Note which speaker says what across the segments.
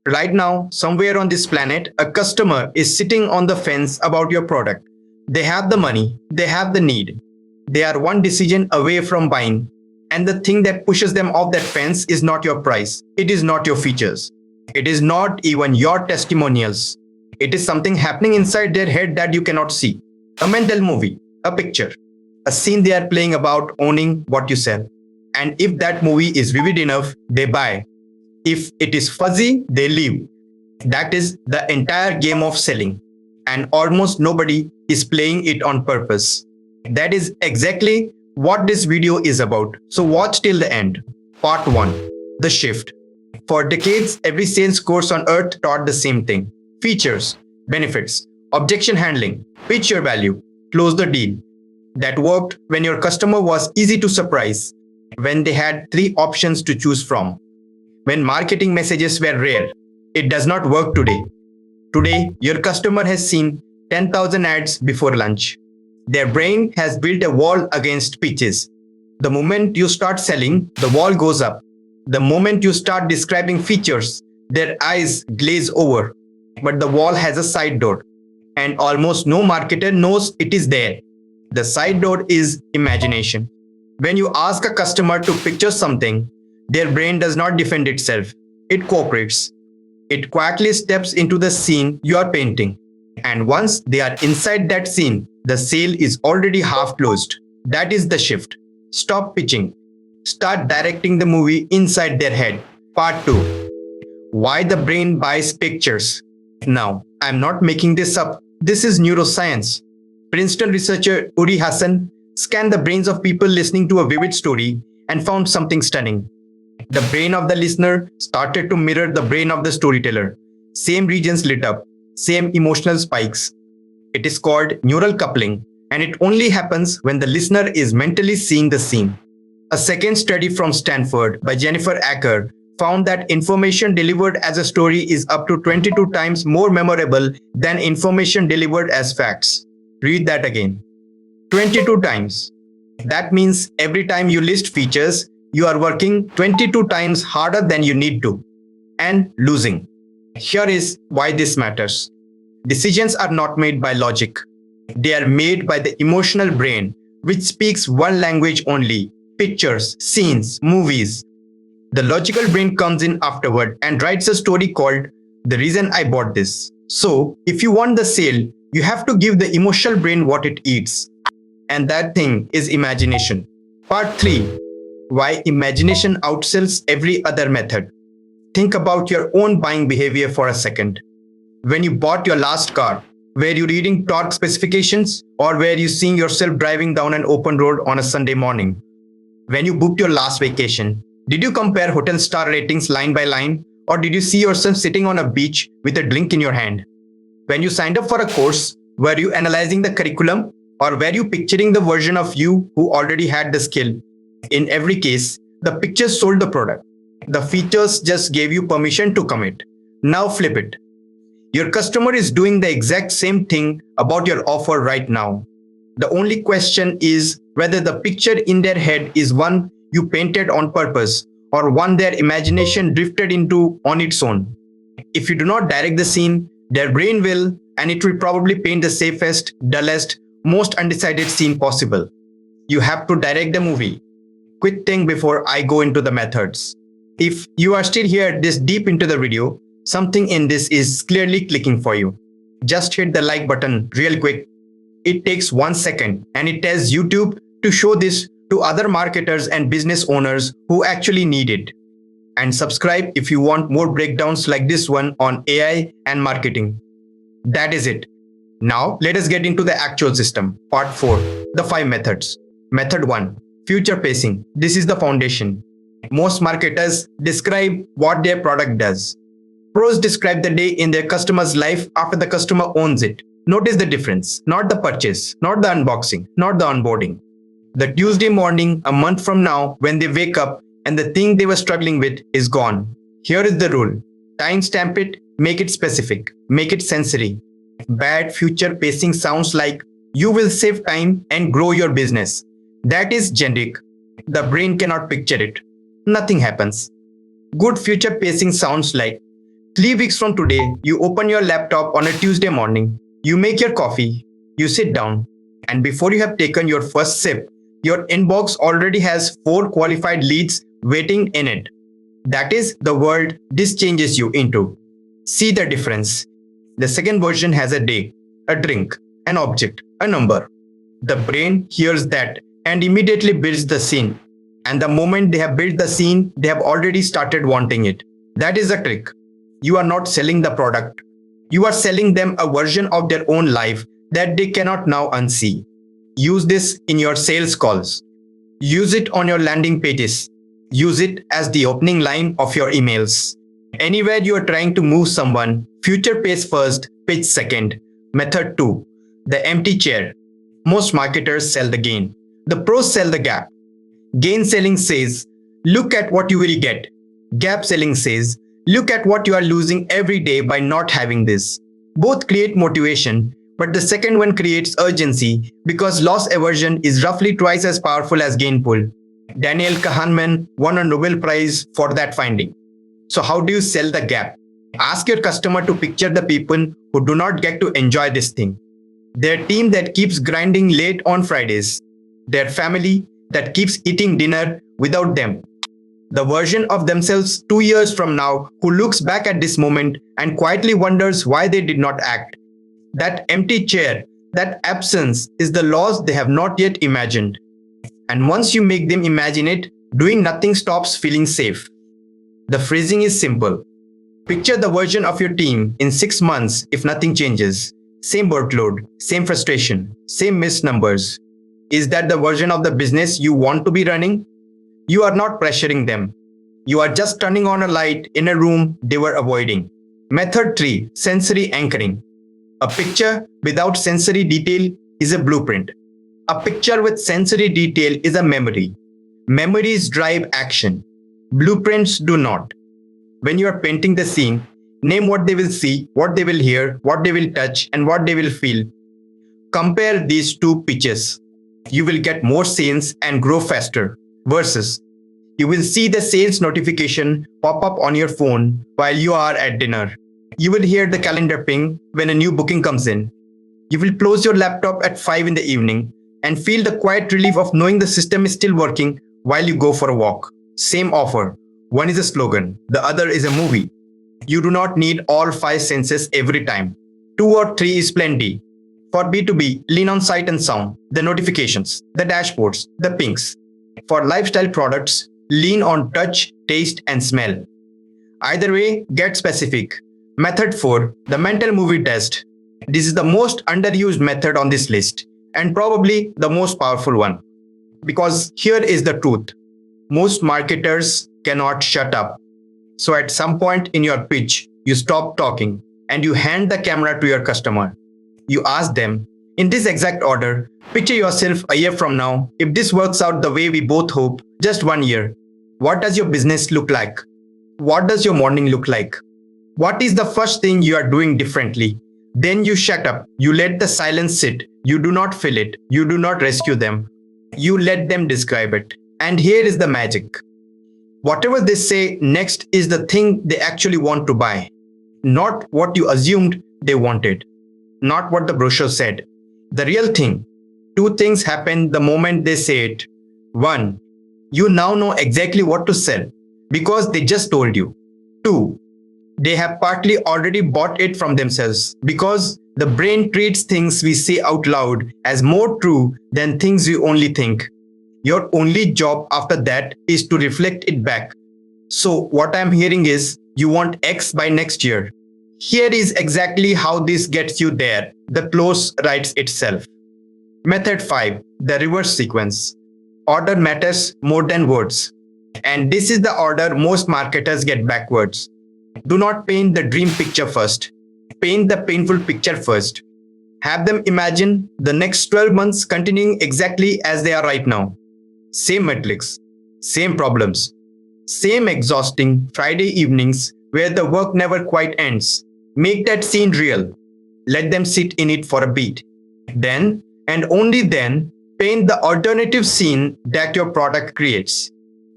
Speaker 1: Right now, somewhere on this planet, a customer is sitting on the fence about your product. They have the money, they have the need. They are one decision away from buying. And the thing that pushes them off that fence is not your price. It is not your features. It is not even your testimonials. It is something happening inside their head that you cannot see. A mental movie, a picture, a scene they are playing about owning what you sell. And if that movie is vivid enough, they buy. If it is fuzzy, they leave. That is the entire game of selling. And almost nobody is playing it on purpose. That is exactly what this video is about. So watch till the end. Part 1. The shift. For decades, every sales course on earth taught the same thing. Features, benefits, objection handling, pitch your value, close the deal. That worked when your customer was easy to surprise, when they had 3 options to choose from, when marketing messages were rare. It does not work today. Today, your customer has seen 10,000 ads before lunch. Their brain has built a wall against pitches. The moment you start selling, the wall goes up. The moment you start describing features, their eyes glaze over. But the wall has a side door, and almost no marketer knows it is there. The side door is imagination. When you ask a customer to picture something, their brain does not defend itself. It cooperates. It quietly steps into the scene you are painting. And once they are inside that scene, the sale is already half closed. That is the shift. Stop pitching. Start directing the movie inside their head. Part 2. Why the brain buys pictures. Now, I'm not making this up. This is neuroscience. Princeton researcher Uri Hasson scanned the brains of people listening to a vivid story and found something stunning. The brain of the listener started to mirror the brain of the storyteller. Same regions lit up, same emotional spikes. It is called neural coupling, and it only happens when the listener is mentally seeing the scene. A second study from Stanford by Jennifer Aaker found that information delivered as a story is up to 22 times more memorable than information delivered as facts. Read that again. 22 times. That means every time you list features, you are working 22 times harder than you need to, and losing. Here is why this matters. Decisions are not made by logic. They are made by the emotional brain, which speaks one language only: pictures, scenes, movies. The logical brain comes in afterward and writes a story called "The Reason I Bought This." So, if you want the sale, you have to give the emotional brain what it eats. And that thing is imagination. Part 3. Why imagination outsells every other method. Think about your own buying behavior for a second. When you bought your last car, were you reading torque specifications, or were you seeing yourself driving down an open road on a Sunday morning? When you booked your last vacation, did you compare hotel star ratings line by line, or did you see yourself sitting on a beach with a drink in your hand? When you signed up for a course, were you analyzing the curriculum, or were you picturing the version of you who already had the skill? In every case, the pictures sold the product. The features just gave you permission to commit. Now flip it. Your customer is doing the exact same thing about your offer right now. The only question is whether the picture in their head is one you painted on purpose or one their imagination drifted into on its own. If you do not direct the scene, their brain will, and it will probably paint the safest, dullest, most undecided scene possible. You have to direct the movie. Quick thing before I go into the methods. If you are still here this deep into the video, something in this is clearly clicking for you. Just hit the like button real quick. It takes 1 second and it tells YouTube to show this to other marketers and business owners who actually need it. And subscribe if you want more breakdowns like this one on AI and marketing. That is it. Now let us get into the actual system. Part 4. The 5 methods. Method 1. Future pacing. This is the foundation. Most marketers describe what their product does. Pros describe the day in their customer's life after the customer owns it. Notice the difference. Not the purchase, not the unboxing, not the onboarding. The Tuesday morning, a month from now, when they wake up and the thing they were struggling with is gone. Here is the rule. Timestamp it, make it specific, make it sensory. Bad future pacing sounds like you will save time and grow your business. That is generic. The brain cannot picture it. Nothing happens. Good future pacing sounds like 3 weeks from today, you open your laptop on a Tuesday morning, you make your coffee, you sit down, and before you have taken your first sip, your inbox already has 4 qualified leads waiting in it. That is the world this changes you into. See the difference. The second version has a day, a drink, an object, a number. The brain hears that and immediately builds the scene. And the moment they have built the scene, they have already started wanting it. That is the trick. You are not selling the product. You are selling them a version of their own life that they cannot now unsee. Use this in your sales calls. Use it on your landing pages. Use it as the opening line of your emails. Anywhere you are trying to move someone, future pays first, pitch second. Method 2. The empty chair. Most marketers sell the gain. The pros sell the gap. Gain selling says, look at what you will get. Gap selling says, look at what you are losing every day by not having this. Both create motivation, but the second one creates urgency because loss aversion is roughly twice as powerful as gain pull. Daniel Kahneman won a Nobel Prize for that finding. So how do you sell the gap? Ask your customer to picture the people who do not get to enjoy this thing. Their team that keeps grinding late on Fridays. Their family that keeps eating dinner without them. The version of themselves 2 years from now who looks back at this moment and quietly wonders why they did not act. That empty chair, that absence is the loss they have not yet imagined. And once you make them imagine it, doing nothing stops feeling safe. The phrasing is simple. Picture the version of your team in 6 months if nothing changes. Same workload, same frustration, same missed numbers. Is that the version of the business you want to be running? You are not pressuring them. You are just turning on a light in a room they were avoiding. Method 3. Sensory anchoring. A picture without sensory detail is a blueprint. A picture with sensory detail is a memory. Memories drive action. Blueprints do not. When you are painting the scene, name what they will see, what they will hear, what they will touch, and what they will feel. Compare these two pitches. You will get more sales and grow faster. Versus, you will see the sales notification pop up on your phone while you are at dinner. You will hear the calendar ping when a new booking comes in. You will close your laptop at 5 in the evening and feel the quiet relief of knowing the system is still working while you go for a walk. Same offer. One is a slogan, the other is a movie. You do not need all 5 senses every time. 2 or 3 is plenty. For B2B, lean on sight and sound, the notifications, the dashboards, the pings. For lifestyle products, lean on touch, taste, and smell. Either way, get specific. Method 4, the mental movie test. This is the most underused method on this list, and probably the most powerful one. Because here is the truth. Most marketers cannot shut up. So at some point in your pitch, you stop talking and you hand the camera to your customer. You ask them, in this exact order, picture yourself a year from now. If this works out the way we both hope, just 1 year, what does your business look like? What does your morning look like? What is the first thing you are doing differently? Then you shut up. You let the silence sit. You do not fill it. You do not rescue them. You let them describe it. And here is the magic. Whatever they say next is the thing they actually want to buy. Not what you assumed they wanted. Not what the brochure said. The real thing. 2 things happen the moment they say it. 1. You now know exactly what to sell because they just told you. 2. They have partly already bought it from themselves because the brain treats things we say out loud as more true than things we only think. Your only job after that is to reflect it back. So what I'm hearing is you want X by next year. Here is exactly how this gets you there. The close writes itself. Method 5, the reverse sequence. Order matters more than words. And this is the order most marketers get backwards. Do not paint the dream picture first. Paint the painful picture first. Have them imagine the next 12 months continuing exactly as they are right now. Same metrics, same problems, same exhausting Friday evenings where the work never quite ends. Make that scene real. Let them sit in it for a beat. Then, and only then, paint the alternative scene that your product creates.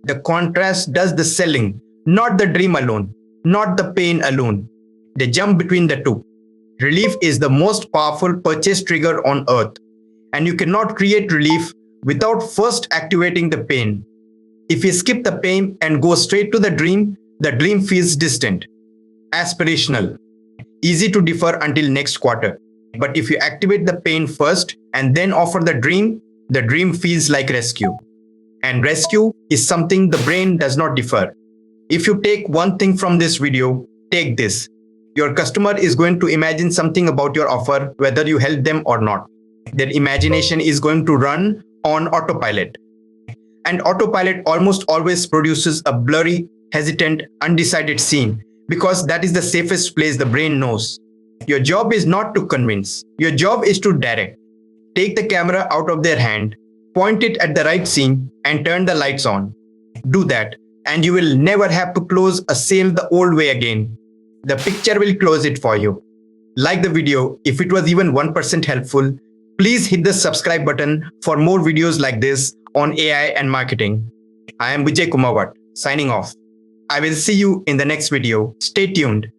Speaker 1: The contrast does the selling, not the dream alone. not the pain alone. They jump between the two. Relief is the most powerful purchase trigger on earth, and you cannot create relief without first activating the pain. If you skip the pain and go straight to the dream feels distant, aspirational, easy to defer until next quarter. But if you activate the pain first and then offer the dream feels like rescue. And rescue is something the brain does not defer. If you take one thing from this video, take this. Your customer is going to imagine something about your offer, whether you help them or not. Their imagination is going to run on autopilot. And autopilot almost always produces a blurry, hesitant, undecided scene because that is the safest place the brain knows. Your job is not to convince. Your job is to direct. Take the camera out of their hand, point it at the right scene, and turn the lights on. Do that, and you will never have to close a sale the old way again. The picture will close it for you. Like the video if it was even 1% helpful. Please hit the subscribe button for more videos like this on AI and marketing. I am Vijay Kumawat, signing off. I will see you in the next video. Stay tuned.